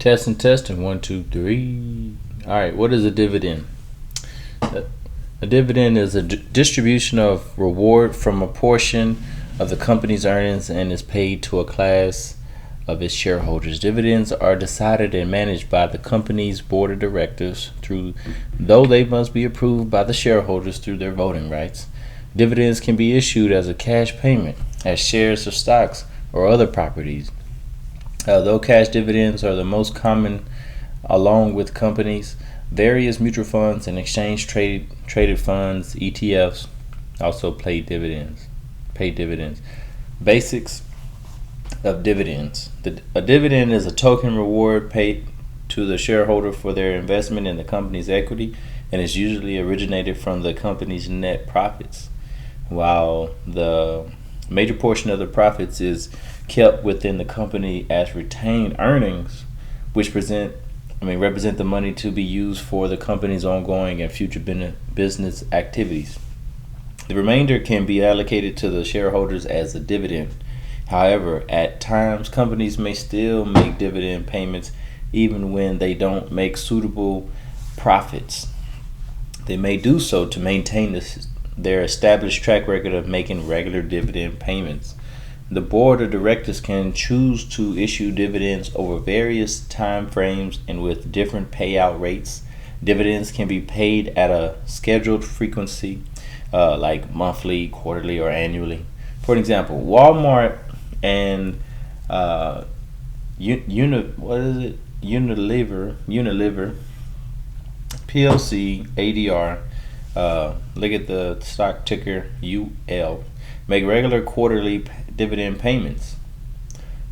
Testing, testing. 1, 2, 3. All right. What is a dividend? A dividend is a distribution of reward from a portion of the company's earnings and is paid to a class of its shareholders. Dividends are decided and managed by the company's board of directors, though they must be approved by the shareholders through their voting rights. Dividends can be issued as a cash payment, as shares of stocks or other properties. Though cash dividends are the most common, along with companies, various mutual funds and exchange-traded funds (ETFs) also pay dividends. Basics of dividends. A dividend is a token reward paid to the shareholder for their investment in the company's equity, and is usually originated from the company's net profits, while the major portion of the profits is kept within the company as retained earnings, which represent the money to be used for the company's ongoing and future business activities. The remainder can be allocated to the shareholders as a dividend. However, at times, companies may still make dividend payments even when they don't make suitable profits. They may do so to maintain their established track record of making regular dividend payments. The board of directors can choose to issue dividends over various time frames and with different payout rates. Dividends can be paid at a scheduled frequency, like monthly, quarterly, or annually. For example, Walmart and Unilever PLC ADR. Look at the stock ticker UL. Make regular quarterly dividend payments.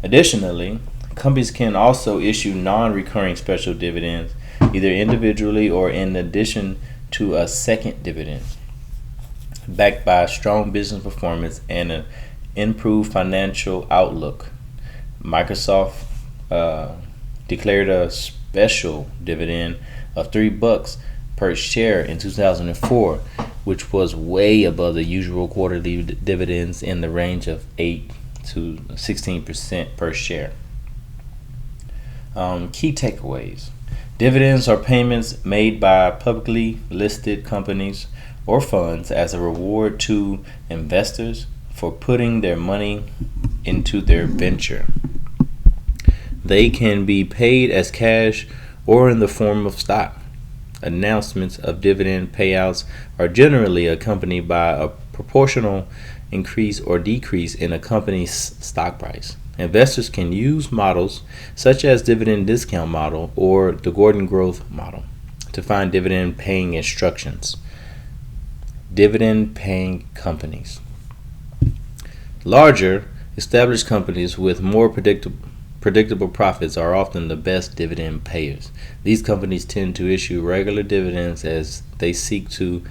Additionally, companies can also issue non-recurring special dividends, either individually or in addition to a second dividend, backed by strong business performance and an improved financial outlook. Microsoft declared a special dividend of $3 per share in 2004, which was way above the usual quarterly dividends in the range of 8 to 16% per share. Key takeaways. Dividends are payments made by publicly listed companies or funds as a reward to investors for putting their money into their venture. They can be paid as cash or in the form of stock. Announcements of dividend payouts are generally accompanied by a proportional increase or decrease in a company's stock price. Investors can use models such as dividend discount model or the Gordon growth model to find dividend paying instructions. Dividend paying companies. Larger, established companies with more predictable profits are often the best dividend payers. These companies tend to issue regular dividends as they seek to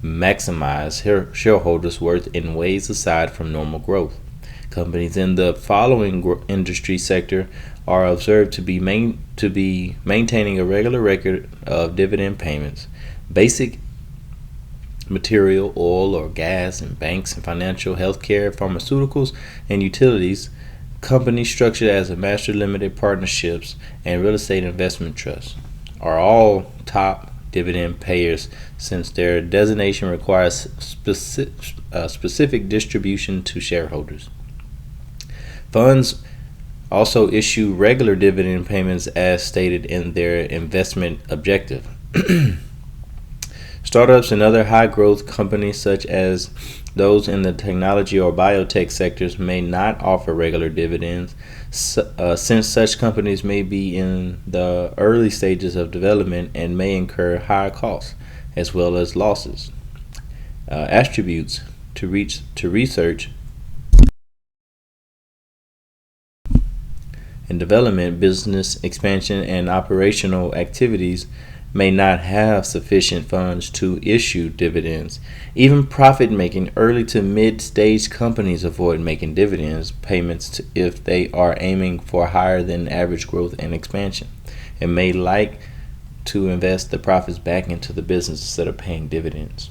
maximize shareholders' worth in ways aside from normal growth. Companies in the following industry sector are observed to be maintaining a regular record of dividend payments: basic material, oil or gas, and banks and financial, healthcare, pharmaceuticals, and utilities. Companies structured as a master limited partnerships and real estate investment trusts are all top dividend payers, since their designation requires specific distribution to shareholders. Funds also issue regular dividend payments as stated in their investment objective. Startups and other high-growth companies, such as those in the technology or biotech sectors, may not offer regular dividends, since such companies may be in the early stages of development and may incur high costs as well as losses. Attributes to research and development, business expansion, and operational activities may not have sufficient funds to issue dividends. Even profit-making early to mid-stage companies avoid making dividends payments if they are aiming for higher than average growth and expansion, and may like to invest the profits back into the business instead of paying dividends.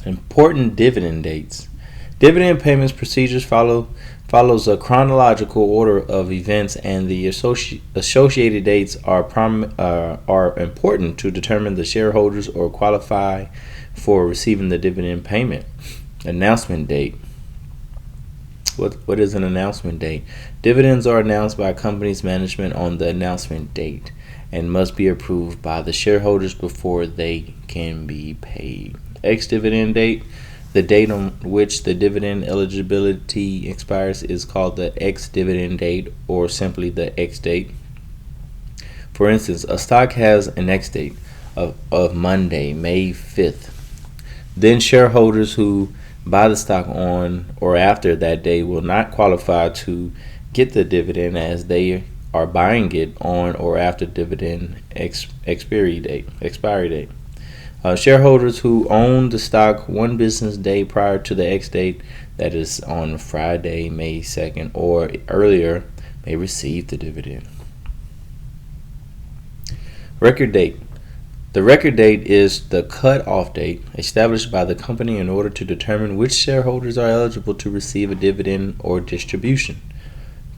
Important dividend dates. Dividend payments procedures follows a chronological order of events, and the associated dates are important to determine the shareholders or qualify for receiving the dividend payment. Announcement date. What is an announcement date? Dividends are announced by a company's management on the announcement date and must be approved by the shareholders before they can be paid. Ex-dividend date. The date on which the dividend eligibility expires is called the ex-dividend date, or simply the ex-date. For instance, a stock has an ex-date of Monday, May 5th. Then shareholders who buy the stock on or after that day will not qualify to get the dividend, as they are buying it on or after dividend expiry date. Shareholders who own the stock one business day prior to the ex-date, that is on Friday, May 2nd, or earlier, may receive the dividend. Record date. The record date is the cut-off date established by the company in order to determine which shareholders are eligible to receive a dividend or distribution.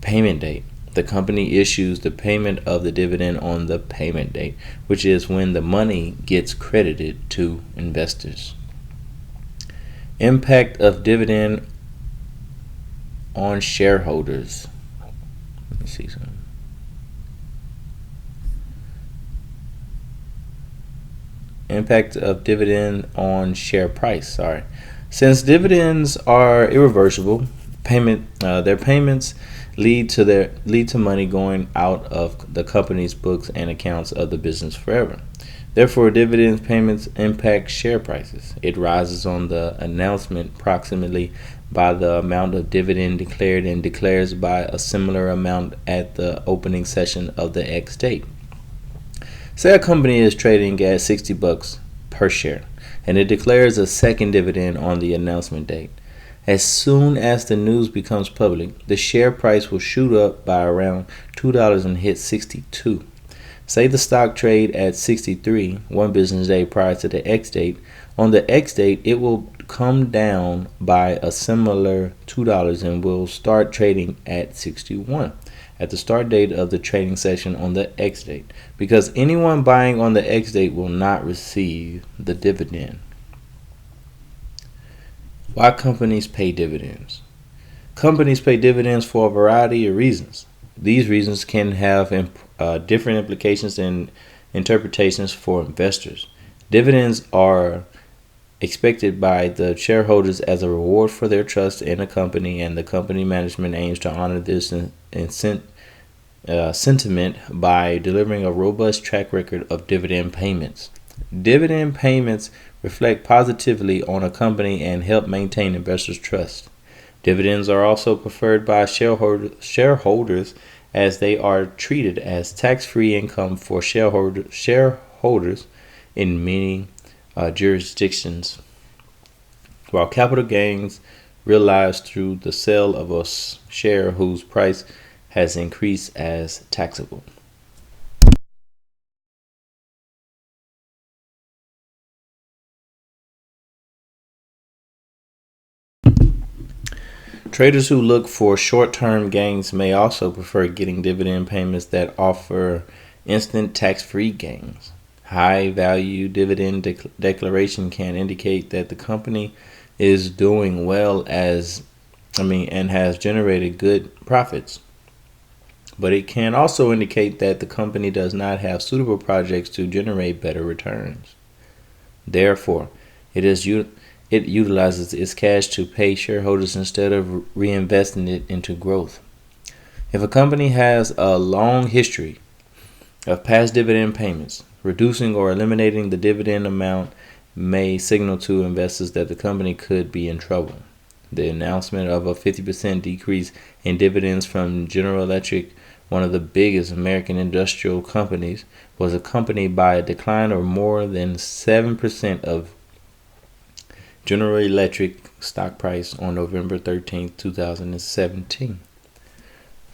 Payment date. The company issues the payment of the dividend on the payment date, which is when the money gets credited to investors. Impact of dividend on shareholders. Let me see something. Impact of dividend on share price. Since dividends are irreversible, their payments lead to money going out of the company's books and accounts of the business forever. Therefore, dividend payments impact share prices. It rises on the announcement approximately by the amount of dividend declared and declares by a similar amount at the opening session of the X date. Say a company is trading at $60 per share, and it declares a second dividend on the announcement date. As soon as the news becomes public, the share price will shoot up by around $2 and hit 62. Say the stock trade at 63 one business day prior to the X date. On the X date, it will come down by a similar $2 and will start trading at 61 at the start date of the trading session on the X date, because anyone buying on the X date will not receive the dividend. Why companies pay dividends? Companies pay dividends for a variety of reasons. These reasons can have different implications and interpretations for investors. Dividends are expected by the shareholders as a reward for their trust in a company, and the company management aims to honor this sentiment by delivering a robust track record of dividend payments. Dividend payments reflect positively on a company and help maintain investors' trust. Dividends are also preferred by shareholders as they are treated as tax-free income for shareholders in many jurisdictions, while capital gains realized through the sale of a share whose price has increased as taxable. Traders who look for short-term gains may also prefer getting dividend payments that offer instant tax-free gains. High-value dividend declaration can indicate that the company is doing well and has generated good profits. But it can also indicate that the company does not have suitable projects to generate better returns. Therefore, it utilizes its cash to pay shareholders instead of reinvesting it into growth. If a company has a long history of past dividend payments, reducing or eliminating the dividend amount may signal to investors that the company could be in trouble. The announcement of a 50% decrease in dividends from General Electric, one of the biggest American industrial companies, was accompanied by a decline of more than 7% of General Electric stock price on November 13, 2017.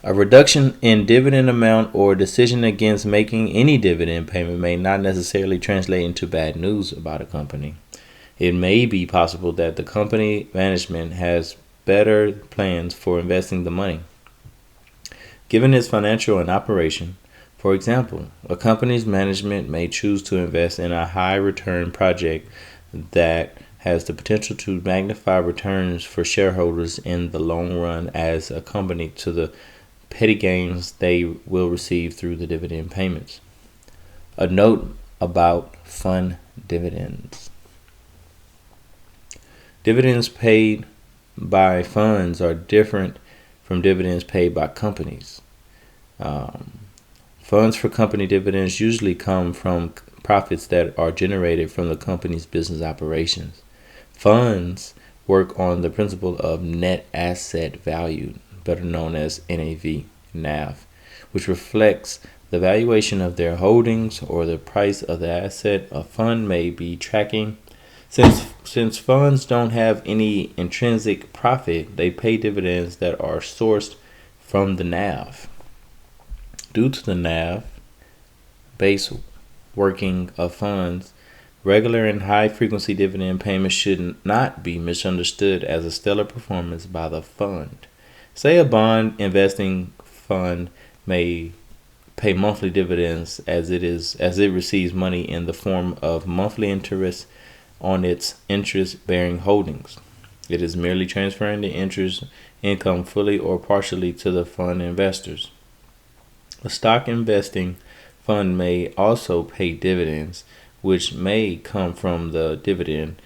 A reduction in dividend amount or decision against making any dividend payment may not necessarily translate into bad news about a company. It may be possible that the company management has better plans for investing the money, given its financial and operation. For example, a company's management may choose to invest in a high return project that has the potential to magnify returns for shareholders in the long run as accompanied to the petty gains they will receive through the dividend payments. A note about fund dividends. Dividends paid by funds are different from dividends paid by companies. Funds for company dividends usually come from profits that are generated from the company's business operations. Funds work on the principle of net asset value, better known as NAV, which reflects the valuation of their holdings or the price of the asset a fund may be tracking. Since funds don't have any intrinsic profit, they pay dividends that are sourced from the NAV. Due to the NAV base working of funds, regular and high-frequency dividend payments should not be misunderstood as a stellar performance by the fund. Say a bond investing fund may pay monthly dividends as it receives money in the form of monthly interest on its interest-bearing holdings. It is merely transferring the interest income fully or partially to the fund investors. A stock investing fund may also pay dividends, which may come from the dividend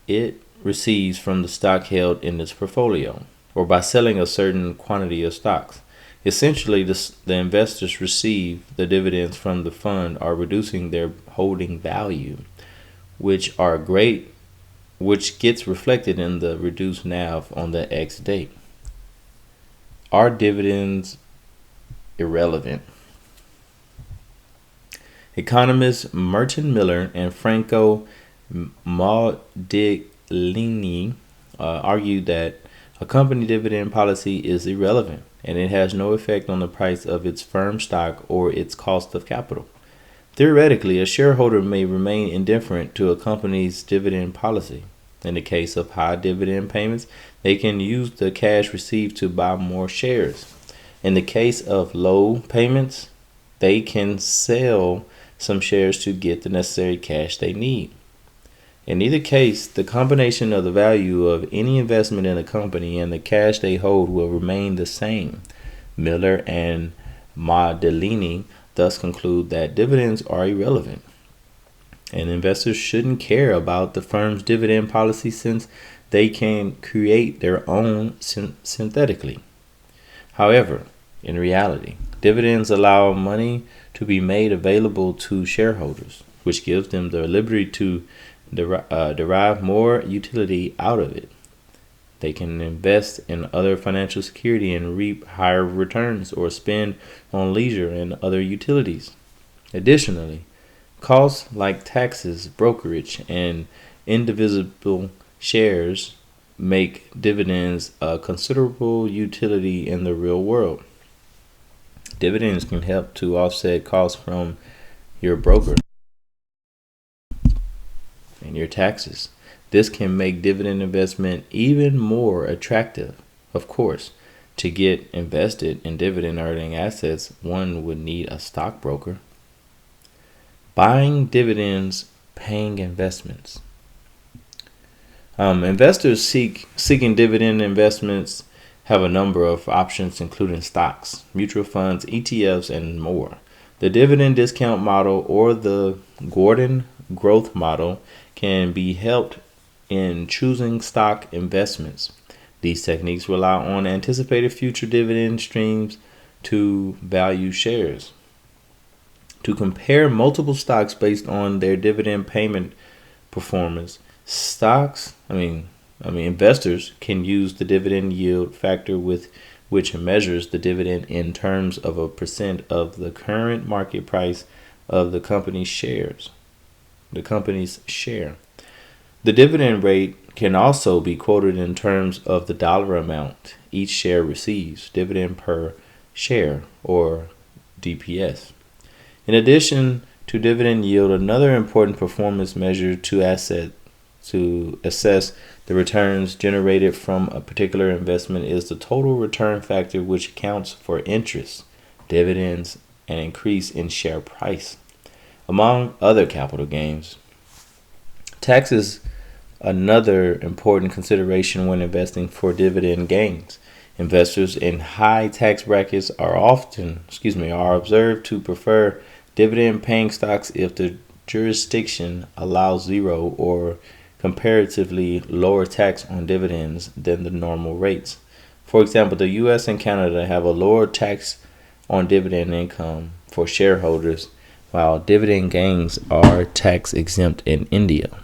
it receives from the stock held in its portfolio, or by selling a certain quantity of stocks. Essentially, the investors receive the dividends from the fund are reducing their holding value, which gets reflected in the reduced NAV on the X date. Are dividends irrelevant? Economists Merton Miller and Franco Modigliani argue that a company dividend policy is irrelevant and it has no effect on the price of its firm stock or its cost of capital. Theoretically, a shareholder may remain indifferent to a company's dividend policy. In the case of high dividend payments, they can use the cash received to buy more shares. In the case of low payments, they can sell some shares to get the necessary cash they need. In either case, the combination of the value of any investment in a company and the cash they hold will remain the same. Miller and Modigliani thus conclude that dividends are irrelevant, and investors shouldn't care about the firm's dividend policy since they can create their own synthetically. However, in reality, dividends allow money to be made available to shareholders, which gives them the liberty to derive more utility out of it. They can invest in other financial security and reap higher returns or spend on leisure and other utilities. Additionally, costs like taxes, brokerage, and indivisible shares make dividends a considerable utility in the real world. Dividends can help to offset costs from your broker and your taxes. This can make dividend investment even more attractive. Of course, to get invested in dividend earning assets, one would need a stockbroker. Buying dividends, paying investments. Investors seeking dividend investments have a number of options, including stocks, mutual funds, ETFs, and more. The dividend discount model or the Gordon growth model can be helped in choosing stock investments. These techniques rely on anticipated future dividend streams to value shares. To compare multiple stocks based on their dividend payment performance, investors can use the dividend yield factor which measures the dividend in terms of a percent of the current market price of the company's share. The dividend rate can also be quoted in terms of the dollar amount each share receives, dividend per share, or DPS. In addition to dividend yield, another important performance measure to asset to assess the returns generated from a particular investment is the total return factor, which accounts for interest, dividends, and increase in share price, among other capital gains. Tax is another important consideration when investing for dividend gains. Investors in high tax brackets are observed to prefer dividend paying stocks if the jurisdiction allows zero or comparatively lower tax on dividends than the normal rates. For example, the US and Canada have a lower tax on dividend income for shareholders, while dividend gains are tax exempt in India.